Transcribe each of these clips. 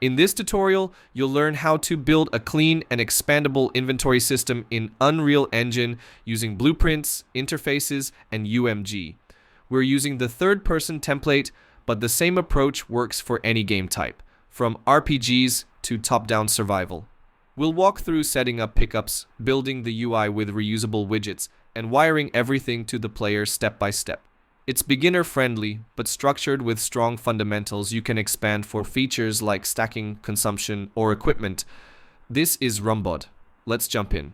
In this tutorial, you'll learn how to build a clean and expandable inventory system in Unreal Engine using blueprints, interfaces, and UMG. We're using the third-person template, but the same approach works for any game type, from RPGs to top-down survival. We'll walk through setting up pickups, building the UI with reusable widgets, and wiring everything to the player step by step. It's beginner-friendly, but structured with strong fundamentals you can expand for features like stacking, consumption, or equipment. This is Rumbod. Let's jump in.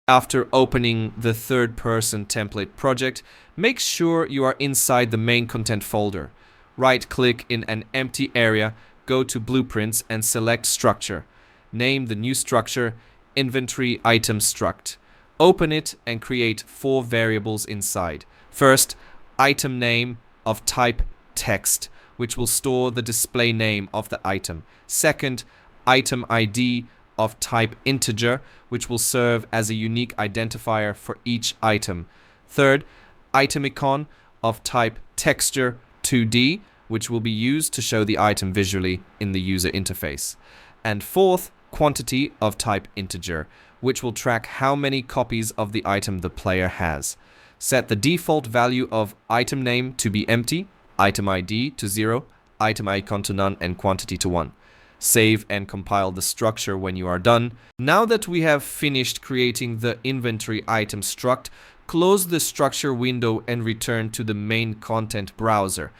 After opening the third-person template project, make sure you are inside the main content folder. Right-click in an empty area, go to Blueprints and select Structure. Name the new structure Inventory Item Struct. Open it and create 4 variables inside. First, item name of type text, which will store the display name of the item. Second, item ID of type integer, which will serve as a unique identifier for each item. Third, item icon of type texture 2D, which will be used to show the item visually in the user interface. And fourth, quantity of type integer, which will track how many copies of the item the player has. Set the default value of item name to be empty, item ID to 0, item icon to none, and quantity to 1. Save and compile the structure when you are done. Now that we have finished creating the inventory item struct, close the structure window and return to the main content browser.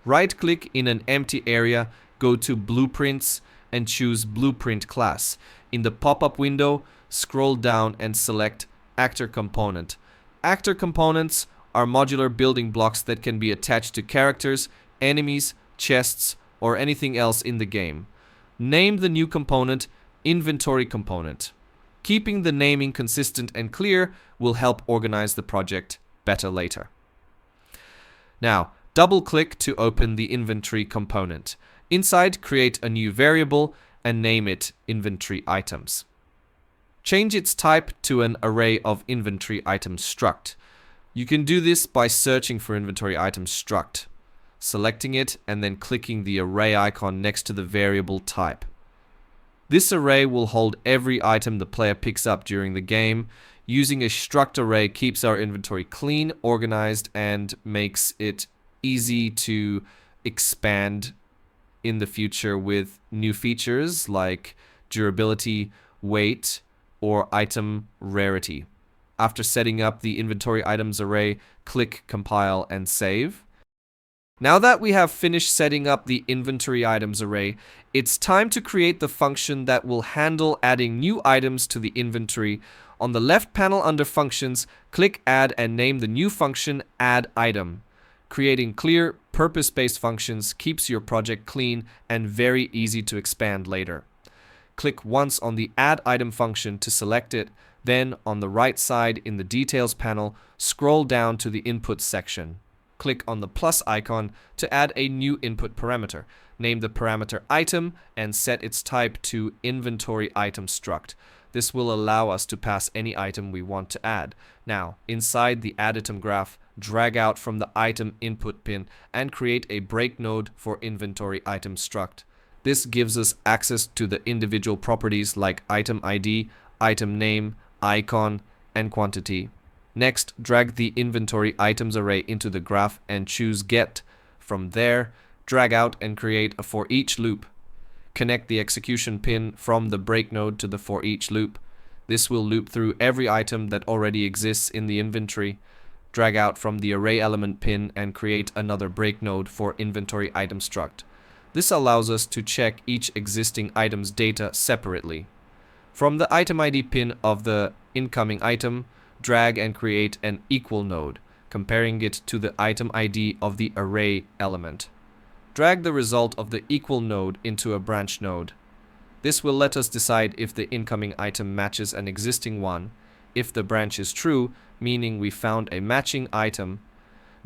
Right-click in an empty area, go to Blueprints, and choose Blueprint class. In the pop-up window, scroll down and select Actor Component. Actor components are modular building blocks that can be attached to characters, enemies, chests, or anything else in the game. Name the new component Inventory Component. Keeping the naming consistent and clear will help organize the project better later. Now, double-click to open the inventory component. Inside, create a new variable and name it Inventory Items. Change its type to an array of inventory items struct. You can do this by searching for inventory items struct, selecting it, and then clicking the array icon next to the variable type. This array will hold every item the player picks up during the game. Using a struct array keeps our inventory clean, organized, and makes it easy to expand in the future with new features like durability, weight, or item rarity. After setting up the inventory items array, click compile and save. Now that we have finished setting up the inventory items array, it's time to create the function that will handle adding new items to the inventory. On the left panel under functions, click add and name the new function add item. Creating clear, purpose-based functions keeps your project clean and very easy to expand later. Click once on the Add Item function to select it, then on the right side in the Details panel, scroll down to the Input section. Click on the plus icon to add a new input parameter. Name the parameter Item and set its type to Inventory Item Struct. This will allow us to pass any item we want to add. Now, inside the Add Item graph, drag out from the Item Input pin and create a break node for Inventory Item Struct. This gives us access to the individual properties like item ID, item name, icon, and quantity. Next, drag the inventory items array into the graph and choose Get. From there, drag out and create a for each loop. Connect the execution pin from the break node to the for each loop. This will loop through every item that already exists in the inventory. Drag out from the array element pin and create another break node for inventory item struct. This allows us to check each existing item's data separately. From the item ID pin of the incoming item, drag and create an equal node, comparing it to the item ID of the array element. Drag the result of the equal node into a branch node. This will let us decide if the incoming item matches an existing one. If the branch is true, meaning we found a matching item,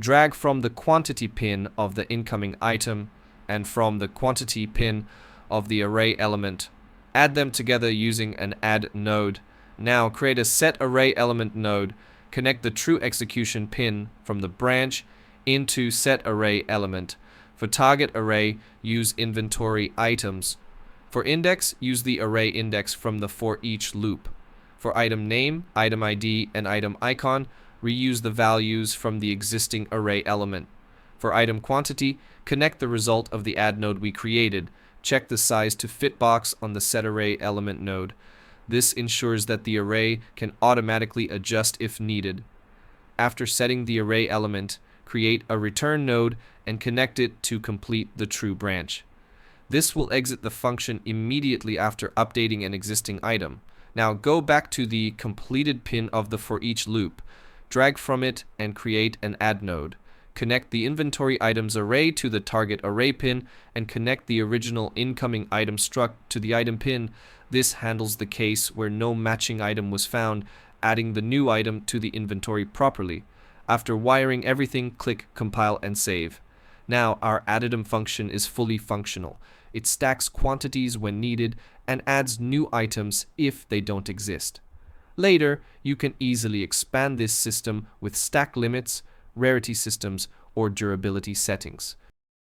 drag from the quantity pin of the incoming item and from the quantity pin of the array element. Add them together using an add node. Now create a set array element node. Connect the true execution pin from the branch into set array element. For target array, use inventory items. For index, use the array index from the for each loop. For item name, item ID, and item icon, reuse the values from the existing array element. For item quantity, connect the result of the add node we created. Check the size to fit box on the set array element node. This ensures that the array can automatically adjust if needed. After setting the array element, create a return node and connect it to complete the true branch. This will exit the function immediately after updating an existing item. Now go back to the completed pin of the for each loop. Drag from it and create an add node. Connect the inventory items array to the target array pin and connect the original incoming item struct to the item pin. This handles the case where no matching item was found, adding the new item to the inventory properly. After wiring everything, click compile and save. Now our additum function is fully functional. It stacks quantities when needed and adds new items if they don't exist. Later, you can easily expand this system with stack limits, rarity systems, or durability settings.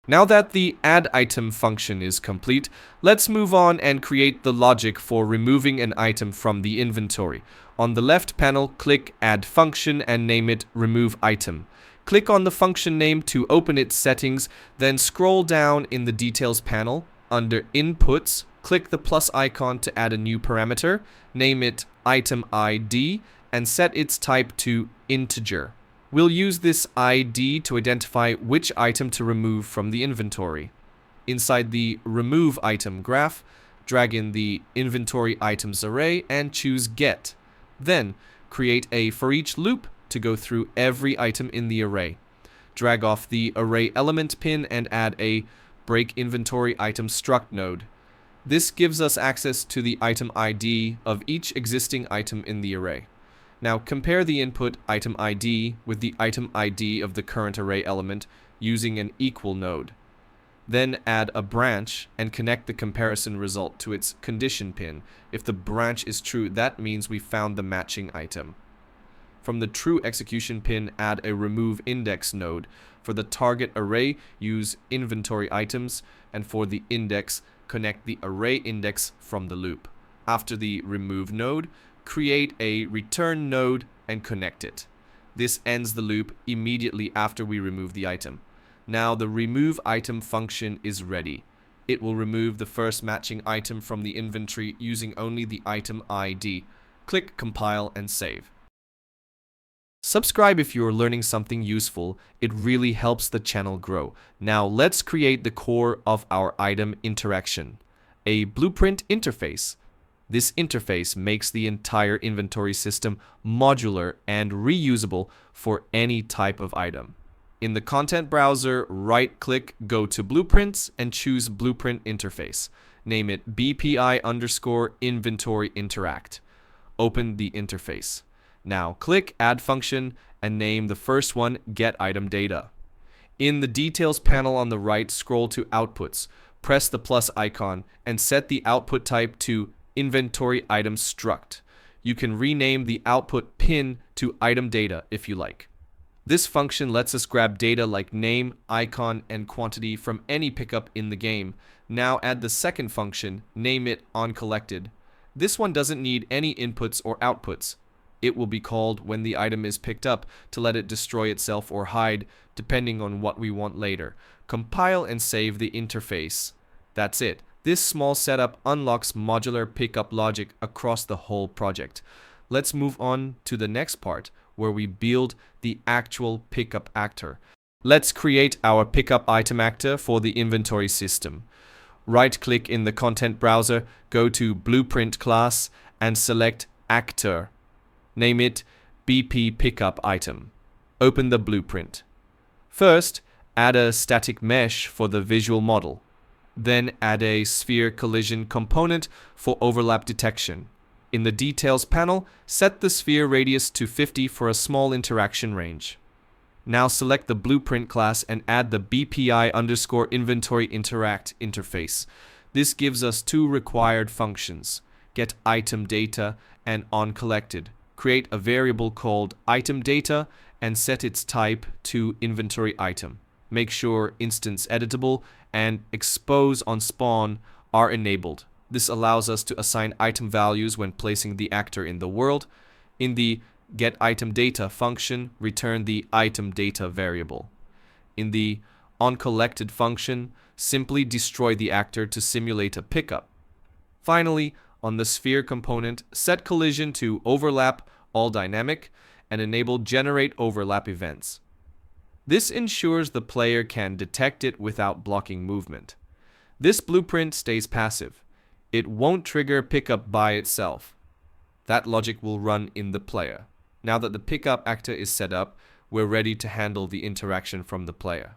Now that the add item function is complete, let's move on and create the logic for removing an item from the inventory. On the left panel, click Add Function and name it Remove Item. Click on the function name to open its settings, then scroll down in the Details panel. Under Inputs, click the plus icon to add a new parameter, name it Item ID, and set its type to integer. We'll use this ID to identify which item to remove from the inventory. Inside the Remove Item graph, drag in the Inventory Items array and choose Get. Then, create a for each loop to go through every item in the array. Drag off the array element pin and add a Break Inventory Item Struct node. This gives us access to the item ID of each existing item in the array. Now compare the input item ID with the item ID of the current array element using an equal node. Then add a branch and connect the comparison result to its condition pin. If the branch is true, that means we found the matching item. From the true execution pin, add a remove index node. For the target array, use inventory items, and for the index, connect the array index from the loop. After the remove node, create a return node and connect it. This ends the loop immediately after we remove the item. Now the remove item function is ready. It will remove the first matching item from the inventory using only the item ID. Click compile and save. Subscribe if you're learning something useful. It really helps the channel grow. Now let's create the core of our item interaction, a blueprint interface. This interface makes the entire inventory system modular and reusable for any type of item. In the content browser, right-click, go to Blueprints, and choose Blueprint Interface. Name it BPI_inventory interact. Open the interface. Now click Add Function and name the first one Get Item Data. In the Details panel on the right, scroll to Outputs. Press the plus icon and set the output type to Inventory Item Struct. You can rename the output pin to Item Data if you like. This function lets us grab data like name, icon, and quantity from any pickup in the game. Now add the second function, name it onCollected. This one doesn't need any inputs or outputs. It will be called when the item is picked up to let it destroy itself or hide, depending on what we want later. Compile and save the interface. That's it. This small setup unlocks modular pickup logic across the whole project. Let's move on to the next part, where we build the actual pickup actor. Let's create our pickup item actor for the inventory system. Right-click in the content browser, go to Blueprint class, and select Actor. Name it BP Pickup Item. Open the blueprint. First, add a static mesh for the visual model. Then add a sphere collision component for overlap detection. In the Details panel, set the sphere radius to 50 for a small interaction range. Now select the Blueprint class and add the BPI_inventory interact interface. This gives us two required functions, get item data and onCollected. Create a variable called item data and set its type to inventory item. Make sure instance editable and expose on spawn are enabled. This allows us to assign item values when placing the actor in the world. In the getItemData function, return the item data variable. In the onCollected function, simply destroy the actor to simulate a pickup. Finally, on the sphere component, set collision to overlap all dynamic and enable generate overlap events. This ensures the player can detect it without blocking movement. This blueprint stays passive. It won't trigger pickup by itself. That logic will run in the player. Now that the pickup actor is set up, we're ready to handle the interaction from the player.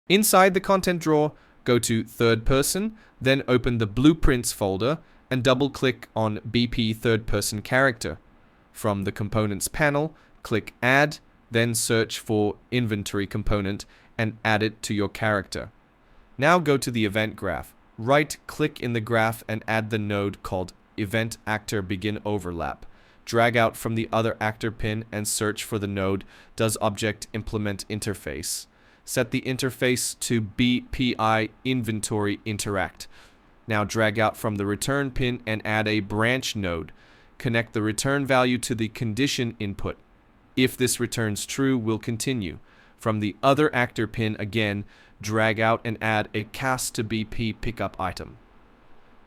Inside the content drawer, go to third person, then open the blueprints folder and double-click on BP third person character. From the components panel, click add, then search for inventory component and add it to your character. Now go to the event graph. Right-click in the graph and add the node called Event Actor Begin Overlap. Drag out from the other actor pin and search for the node Does Object Implement Interface. Set the interface to BPI Inventory Interact. Now drag out from the return pin and add a branch node. Connect the return value to the condition input. If this returns true, we'll continue. From the other actor pin again, drag out and add a cast to BP pickup item.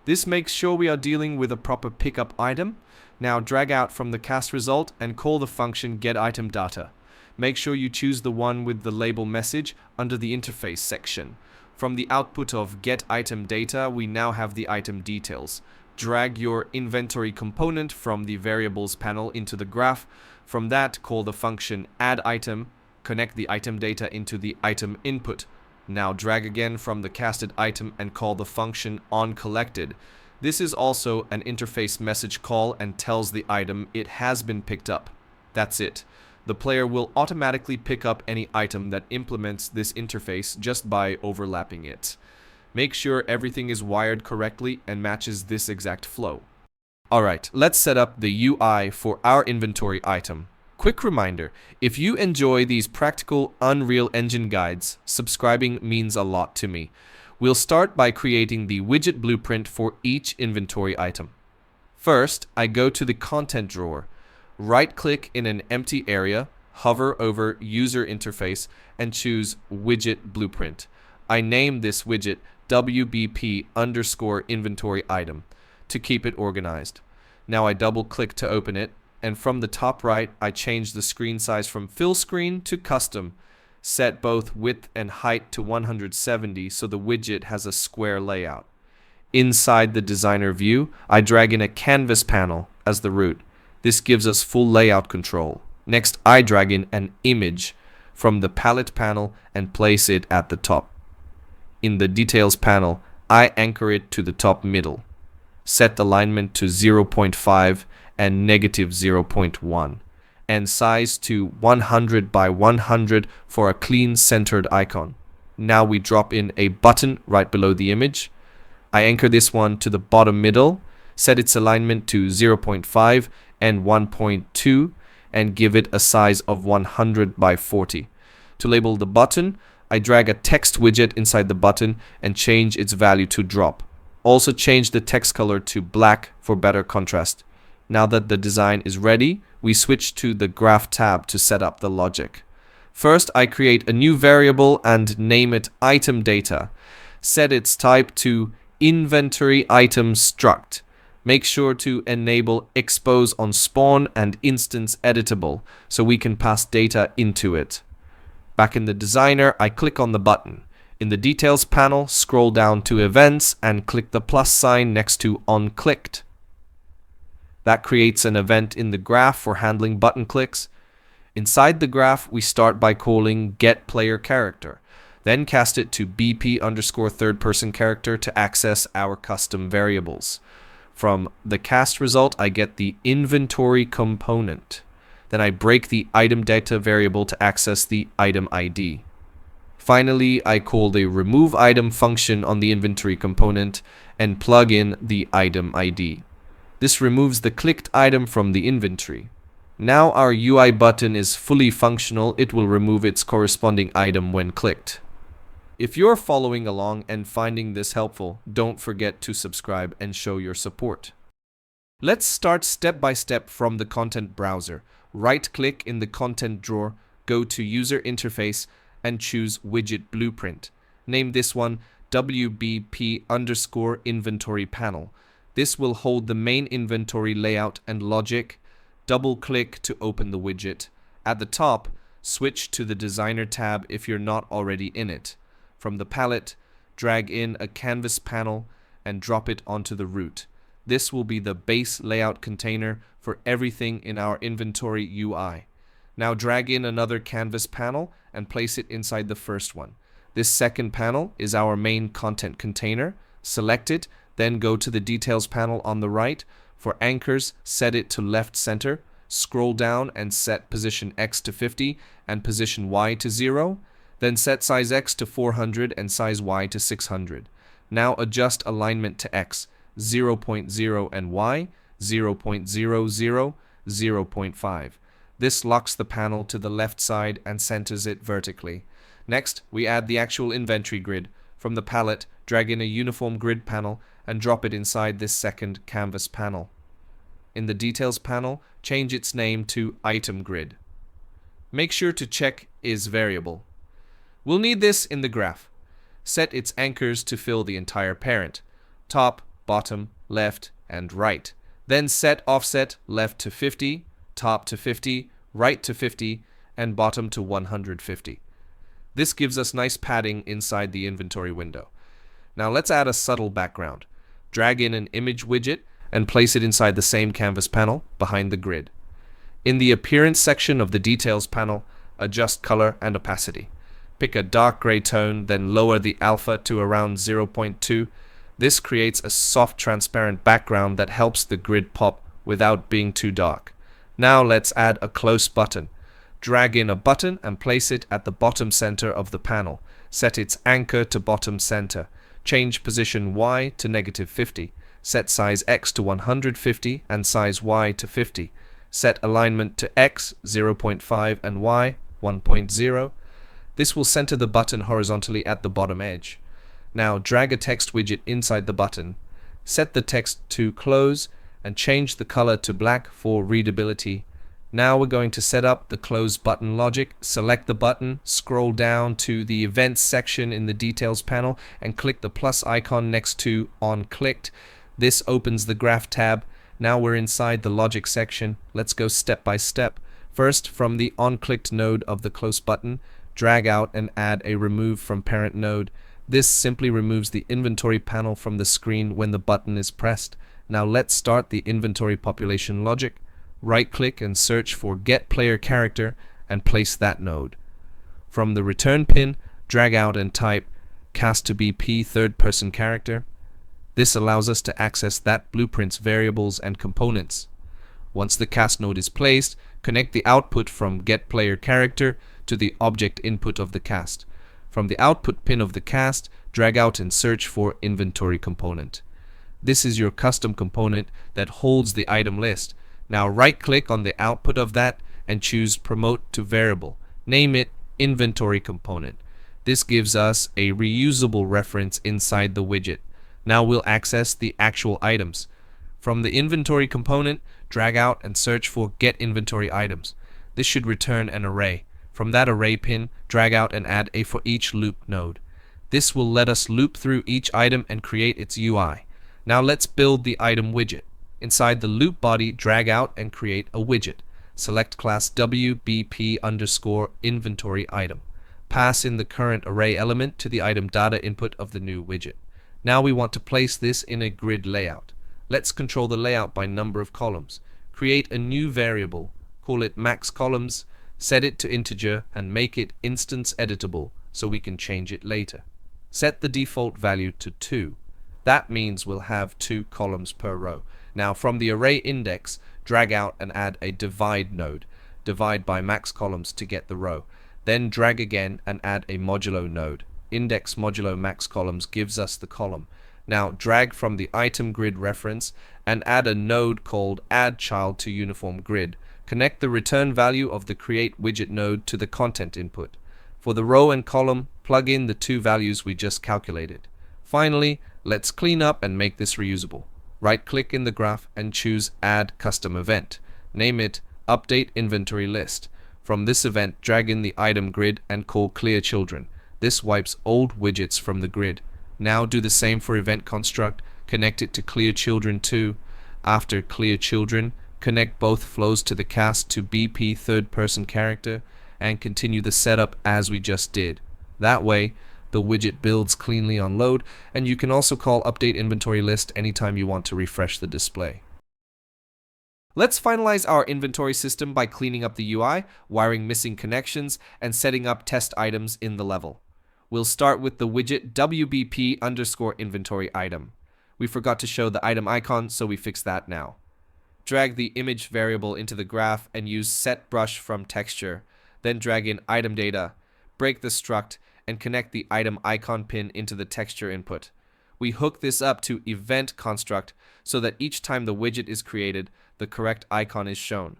This makes sure we are dealing with a proper pickup item. Now drag out from the cast result and call the function getItemData. Make sure you choose the one with the label message under the interface section. From the output of getItemData, we now have the item details. Drag your inventory component from the variables panel into the graph. From that, call the function addItem, connect the item data into the item input. Now drag again from the casted item and call the function onCollected. This is also an interface message call and tells the item it has been picked up. That's it. The player will automatically pick up any item that implements this interface just by overlapping it. Make sure everything is wired correctly and matches this exact flow. Alright, let's set up the UI for our inventory item. Quick reminder, if you enjoy these practical Unreal Engine guides, subscribing means a lot to me. We'll start by creating the widget blueprint for each inventory item. First, I go to the content drawer. Right-click in an empty area, hover over User Interface, and choose Widget Blueprint. I name this widget WBP_inventory item to keep it organized. Now I double-click to open it, and from the top right, I change the screen size from fill screen to custom. Set both width and height to 170 so the widget has a square layout. Inside the designer view, I drag in a canvas panel as the root. This gives us full layout control. Next, I drag in an image from the palette panel and place it at the top. In the details panel, I anchor it to the top middle. Set alignment to 0.5 and -0.1. And size to 100 by 100 for a clean centered icon. Now we drop in a button right below the image. I anchor this one to the bottom middle, set its alignment to 0.5 and 1.2, and give it a size of 100 by 40. To label the button, I drag a text widget inside the button and change its value to drop. Also change the text color to black for better contrast. Now that the design is ready, we switch to the Graph tab to set up the logic. First, I create a new variable and name it item data. Set its type to inventory item struct. Make sure to enable expose on spawn and instance editable so we can pass data into it. Back in the designer, I click on the button. In the details panel, scroll down to events and click the plus sign next to onClicked. That creates an event in the graph for handling button clicks. Inside the graph, we start by calling getPlayerCharacter, then cast it to BP_third-person-character to access our custom variables. From the cast result, I get the inventory component. Then I break the item data variable to access the item ID. Finally, I call the remove item function on the inventory component and plug in the item ID. This removes the clicked item from the inventory. Now our UI button is fully functional. It will remove its corresponding item when clicked. If you're following along and finding this helpful, don't forget to subscribe and show your support. Let's start step by step from the content browser. Right-click in the content drawer, go to User Interface, and choose Widget Blueprint. Name this one WBP_inventory panel. This will hold the main inventory layout and logic. Double-click to open the widget. At the top, switch to the Designer tab if you're not already in it. From the palette, drag in a canvas panel and drop it onto the root. This will be the base layout container for everything in our inventory UI. Now drag in another canvas panel and place it inside the first one. This second panel is our main content container. Select it, then go to the Details panel on the right. For anchors, set it to left center. Scroll down and set position X to 50 and position Y to 0. Then set size X to 400 and size Y to 600. Now adjust alignment to X, 0.0 and Y, 0.00, 0.5. This locks the panel to the left side and centers it vertically. Next, we add the actual inventory grid. From the palette, drag in a uniform grid panel and drop it inside this second canvas panel. In the Details panel, change its name to Item Grid. Make sure to check Is Variable. We'll need this in the graph. Set its anchors to fill the entire parent, top, bottom, left, and right. Then set offset left to 50, top to 50, right to 50, and bottom to 150. This gives us nice padding inside the inventory window. Now let's add a subtle background. Drag in an image widget and place it inside the same canvas panel behind the grid. In the Appearance section of the Details panel, adjust color and opacity. Pick a dark gray tone, then lower the alpha to around 0.2. This creates a soft, transparent background that helps the grid pop without being too dark. Now let's add a close button. Drag in a button and place it at the bottom center of the panel. Set its anchor to bottom center. Change position Y to -50. Set size X to 150 and size Y to 50. Set alignment to X 0.5 and Y 1.0. This will center the button horizontally at the bottom edge. Now drag a text widget inside the button. Set the text to close and change the color to black for readability. Now we're going to set up the close button logic. Select the button, scroll down to the Events section in the Details panel and click the plus icon next to On Clicked. This opens the Graph tab. Now we're inside the Logic section. Let's go step by step. First, from the On Clicked node of the close button, drag out and add a Remove from Parent node. This simply removes the inventory panel from the screen when the button is pressed. Now let's start the inventory population logic. Right-click and search for Get Player Character and place that node. From the return pin, drag out and type cast to BP third-person character. This allows us to access that blueprint's variables and components. Once the cast node is placed, connect the output from Get Player Character to the object input of the cast. From the output pin of the cast, drag out and search for Inventory Component. This is your custom component that holds the item list. Now right-click on the output of that and choose Promote to Variable. Name it Inventory Component. This gives us a reusable reference inside the widget. Now we'll access the actual items. From the Inventory Component, drag out and search for Get Inventory Items. This should return an array. From that array pin, drag out and add a For Each Loop node. This will let us loop through each item and create its UI. Now let's build the item widget. Inside the loop body, drag out and create a widget. Select class WBP_inventory item. Pass in the current array element to the item data input of the new widget. Now we want to place this in a grid layout. Let's control the layout by number of columns. Create a new variable, call it max columns, set it to integer, and make it instance editable so we can change it later. Set the default value to 2. That means we'll have 2 columns per row. Now from the array index, drag out and add a divide node. Divide by max columns to get the row. Then drag again and add a modulo node. Index modulo max columns gives us the column. Now drag from the item grid reference and add a node called add child to uniform grid. Connect the return value of the create widget node to the content input. For the row and column, plug in the two values we just calculated. Finally, let's clean up and make this reusable. Right-click in the graph and choose Add Custom Event. Name it Update Inventory List. From this event, drag in the item grid and call Clear Children. This wipes old widgets from the grid. Now do the same for Event Construct. Connect it to Clear Children too. After Clear Children, connect both flows to the cast to BP third person character and continue the setup as we just did. That way, the widget builds cleanly on load, and you can also call Update Inventory List anytime you want to refresh the display. Let's finalize our inventory system by cleaning up the UI, wiring missing connections, and setting up test items in the level. We'll start with the widget WBP_inventory item. We forgot to show the item icon, so we fix that now. Drag the image variable into the graph and use set brush from texture. Then drag in item data, break the struct, and connect the item icon pin into the texture input. We hook this up to event construct so that each time the widget is created, the correct icon is shown.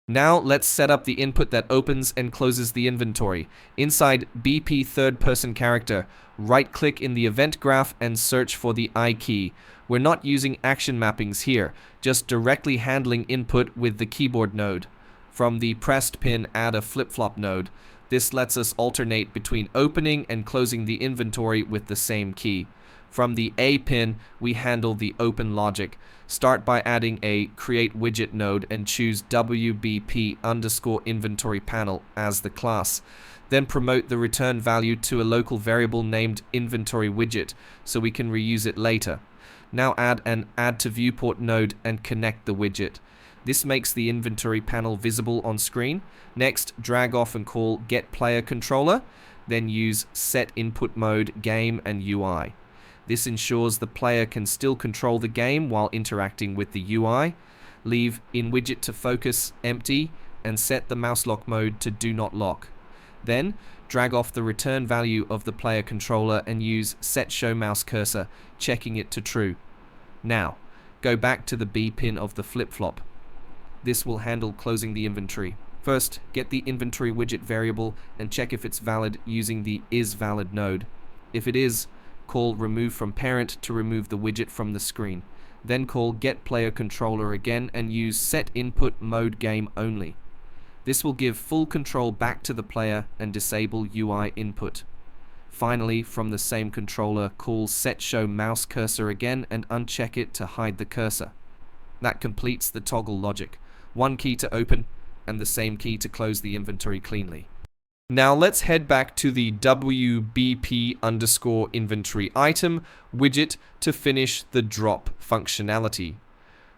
Now let's set up the input that opens and closes the inventory. Inside BP third person character, right-click in the event graph and search for the I key. We're not using action mappings here, just directly handling input with the keyboard node. From the pressed pin, add a flip-flop node. This lets us alternate between opening and closing the inventory with the same key. From the A pin, we handle the open logic. Start by adding a create widget node and choose WBP_inventory panel as the class. Then promote the return value to a local variable named inventory widget so we can reuse it later. Now add an add to viewport node and connect the widget. This makes the inventory panel visible on screen. Next, drag off and call get player controller, then use set input mode, game, and UI. This ensures the player can still control the game while interacting with the UI. Leave in widget to focus empty and set the mouse lock mode to do not lock. Then, drag off the return value of the player controller and use set show mouse cursor, checking it to true. Now, go back to the B pin of the flip-flop. This will handle closing the inventory. First, get the inventory widget variable and check if it's valid using the isValid node. If it is, call remove from parent to remove the widget from the screen. Then call get player controller again and use set input mode game only. This will give full control back to the player and disable UI input. Finally, from the same controller, call set show mouse cursor again and uncheck it to hide the cursor. That completes the toggle logic. One key to open and the same key to close the inventory cleanly. Now let's head back to the WBP_inventory item widget to finish the drop functionality.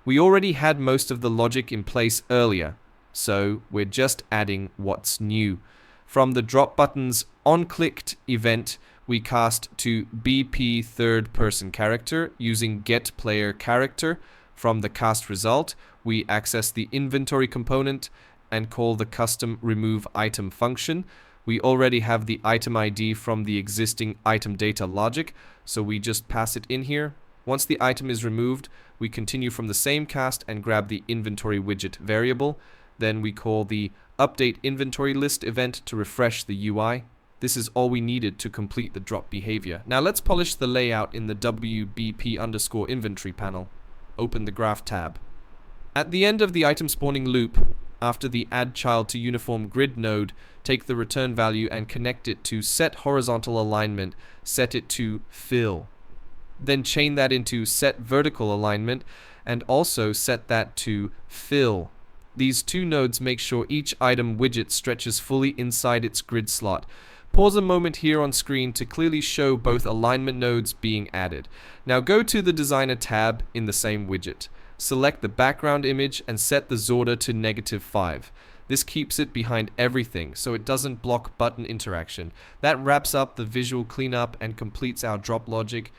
We already had most of the logic in place earlier, so we're just adding what's new. From the drop button's on-clicked event, we cast to BP third person character using get player character. From the cast result, we access the inventory component and call the custom remove item function. We already have the item ID from the existing item data logic, so we just pass it in here. Once the item is removed, we continue from the same cast and grab the inventory widget variable. Then we call the update inventory list event to refresh the UI. This is all we needed to complete the drop behavior. Now let's polish the layout in the WBP_inventory panel. Open the graph tab. At the end of the item spawning loop, after the add child to uniform grid node, take the return value and connect it to set horizontal alignment, set it to fill. Then chain that into set vertical alignment and also set that to fill. These two nodes make sure each item widget stretches fully inside its grid slot. Pause a moment here on screen to clearly show both alignment nodes being added. Now go to the Designer tab in the same widget. Select the background image and set the Zorda to -5. This keeps it behind everything, so it doesn't block button interaction. That wraps up the visual cleanup and completes our drop logic.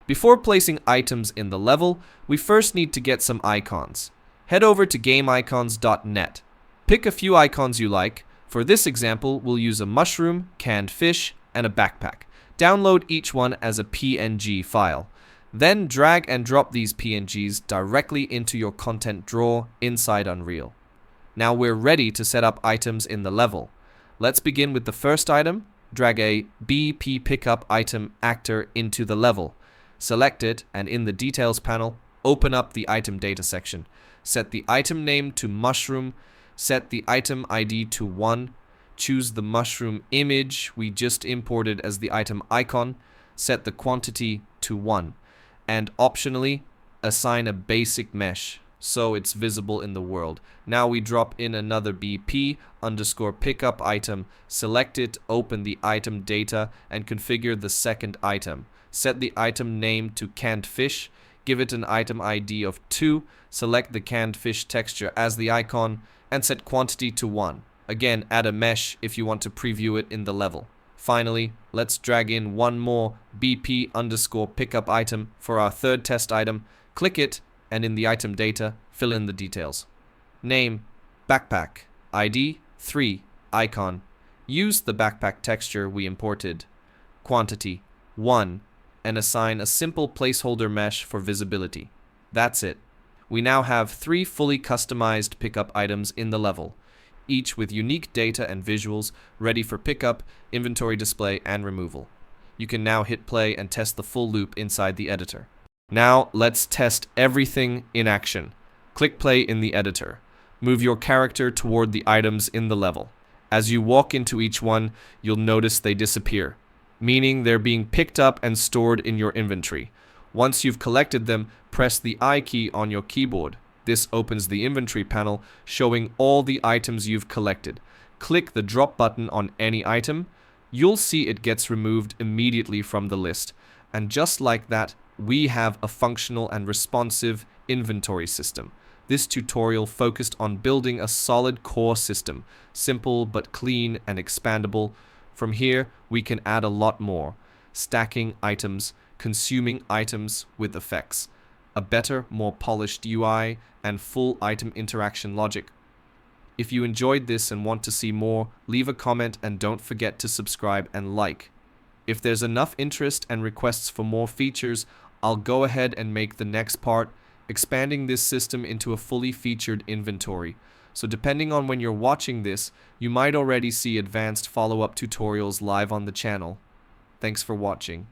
Before placing items in the level, we first need to get some icons. Head over to gameicons.net. Pick a few icons you like. For this example, we'll use a mushroom, canned fish, and a backpack. Download each one as a PNG file. Then drag and drop these PNGs directly into your content drawer inside Unreal. Now we're ready to set up items in the level. Let's begin with the first item. drag a BP pickup item actor into the level. Select it, and in the Details panel, open up the item data section. Set the item name to mushroom, set the item ID to 1, choose the mushroom image we just imported as the item icon, set the quantity to 1, and optionally assign a basic mesh so it's visible in the world. Now we drop in another BP underscore pickup item, select it, open the item data, and configure the second item. Set the item name to canned fish, give it an item ID of 2, select the canned fish texture as the icon, and set quantity to 1. Again, add a mesh if you want to preview it in the level. Finally, let's drag in one more BP underscore pickup item for our third test item. Click it, and in the item data, fill in the details. Name, backpack, ID, 3, icon. Use the backpack texture we imported. Quantity, 1, and assign a simple placeholder mesh for visibility. That's it. We now have 3 fully customized pickup items in the level, each with unique data and visuals ready for pickup, inventory display, and removal. You can now hit play and test the full loop inside the editor. Now let's test everything in action. Click play in the editor. Move your character toward the items in the level. As you walk into each one, you'll notice they disappear, meaning they're being picked up and stored in your inventory. Once you've collected them, press the I key on your keyboard. This opens the inventory panel, showing all the items you've collected. Click the drop button on any item. You'll see it gets removed immediately from the list. And just like that, we have a functional and responsive inventory system. This tutorial focused on building a solid core system, simple but clean and expandable. From here, we can add a lot more: stacking items, consuming items with effects, a better, more polished UI, and full item interaction logic. If you enjoyed this and want to see more, leave a comment and don't forget to subscribe and like. If there's enough interest and requests for more features, I'll go ahead and make the next part, expanding this system into a fully featured inventory. So depending on when you're watching this, you might already see advanced follow-up tutorials live on the channel. Thanks for watching.